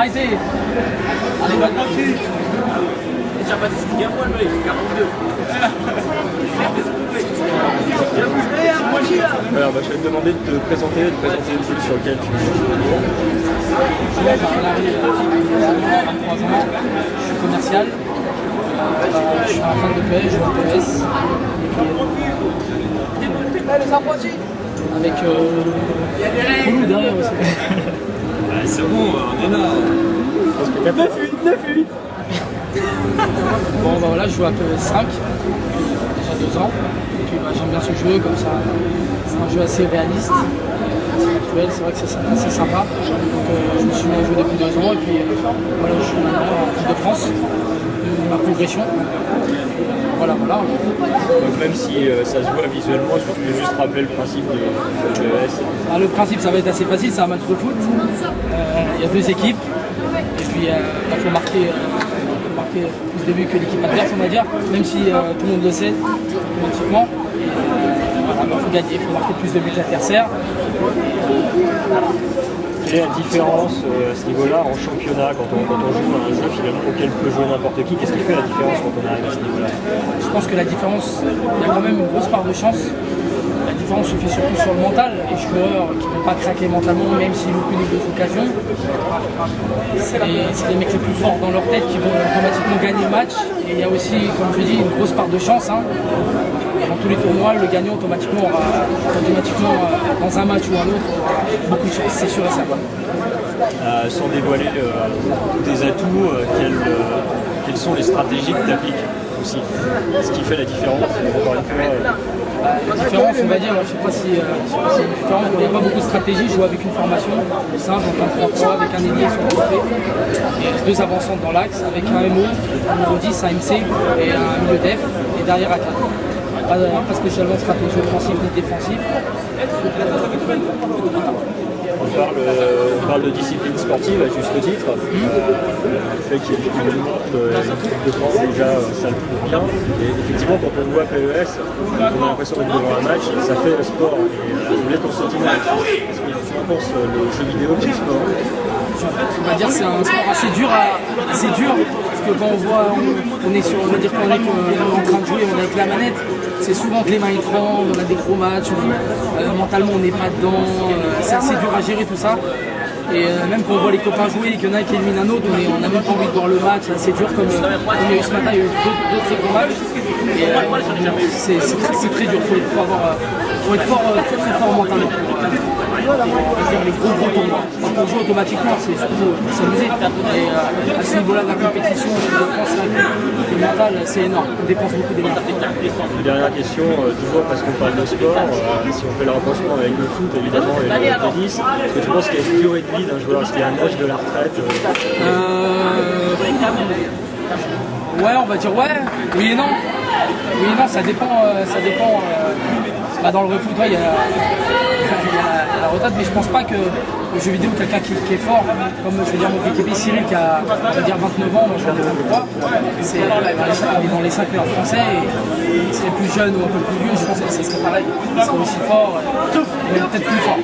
arrêté. Allez, va dessus. Déjà pas dit gamin, le mec, 42. Alors, je vais te demander de te présenter le club sur lequel tu joues. Je suis 23 ans, je suis commercial. Je suis un fan de PS, je joue à PS. Avec Pouloud derrière aussi. C'est bon, on est là. 9-8. Bon, bah voilà, je joue à PS5, déjà 2 ans. Et puis j'aime bien ce jeu, comme ça. C'est un jeu assez réaliste, assez actuel, c'est vrai que c'est sympa. Donc je me suis mis à jouer depuis 2 ans et puis voilà, je suis maintenant en Coupe de France, ma progression. Voilà. Donc même si ça se voit visuellement, est-ce que tu peux juste rappeler le principe de PES? Le principe, ça va être assez facile, c'est un match de foot. Il y a 2 équipes et puis il faut marquer plus de buts que l'équipe adverse, on va dire, même si tout le monde le sait automatiquement. Il faut gagner, il faut marquer plus de buts que l'adversaire. Quelle est la différence à ce niveau-là en championnat quand on joue à un jeu finalement auquel peut jouer n'importe qui? Qu'est-ce qui fait la différence quand on arrive à ce niveau-là? Je pense que la différence, il y a quand même une grosse part de chance. La différence se fait surtout sur le mental. Les joueurs qui ne vont pas craquer mentalement, même s'ils loupent une ou 2 occasions, c'est les mecs les plus forts dans leur tête qui vont automatiquement gagner le match. Et il y a aussi, comme je dis, une grosse part de chance. Dans tous les tournois, le gagnant automatiquement aura dans un match ou un autre beaucoup de chance, c'est sûr et certain. Sans dévoiler tous tes atouts, quelles sont les stratégies que tu appliques aussi? Ce qui fait la différence, encore une fois. La différence, on va dire, je ne sais pas si c'est une différence, il n'y a pas beaucoup de stratégie. Je joue avec une formation simple, en 3-3, avec un ailier sur le côté, et 2 avancantes dans l'axe, avec un MO, un numéro 10, un MC et un milieu def, et derrière à 4. Pas spécialement de stratégie offensive ni défensive. On parle de discipline sportive à juste titre. Le fait qu'il y ait une équipe de France déjà, ça le prouve bien. Et effectivement, quand on voit PES, on a l'impression d'être devant un match, ça fait le sport. Et je voulais ton sentiment là-dessus. Est-ce que tu penses le jeu vidéo qui est sport? On va dire que c'est un sport assez dur, parce que quand on voit, on est sur, on va dire qu'on est en train de jouer, on est avec la manette, c'est souvent que les mains ils tremblent, on a des gros matchs, mentalement on n'est pas dedans, c'est assez dur à gérer tout ça. Et même quand on voit les copains jouer et qu'il y en a un qui élimine un autre, on n'a même pas envie de voir le match, c'est assez dur comme il y a eu ce matin, il y a eu d'autres très gros matchs. Et c'est très dur, il faut être fort, très fort mentalement. On va dire les gros tournois. Quand on joue automatiquement, c'est surtout pour s'amuser. Et à ce niveau-là de la compétition, de France, le mental, c'est énorme. On dépense beaucoup d'énergie. Dernière question, toujours parce qu'on parle de sport, si on fait le rapprochement avec le foot évidemment et le tennis, est-ce que tu penses qu'il y a une durée de vie d'un joueur? Est-ce qu'il y a un âge de la retraite? Ouais, on va dire ouais. Oui et non. Oui et non, ça dépend. Dans le foot, il y a la retraite, mais je pense pas que le jeu vidéo, quelqu'un qui est fort, comme je veux dire mon équipier Cyril qui a 29 ans, moi j'en ai 23, il est dans les 5 meilleurs français et il serait plus jeune ou un peu plus vieux, je pense que ce serait pareil, il serait aussi fort, mais peut-être plus fort.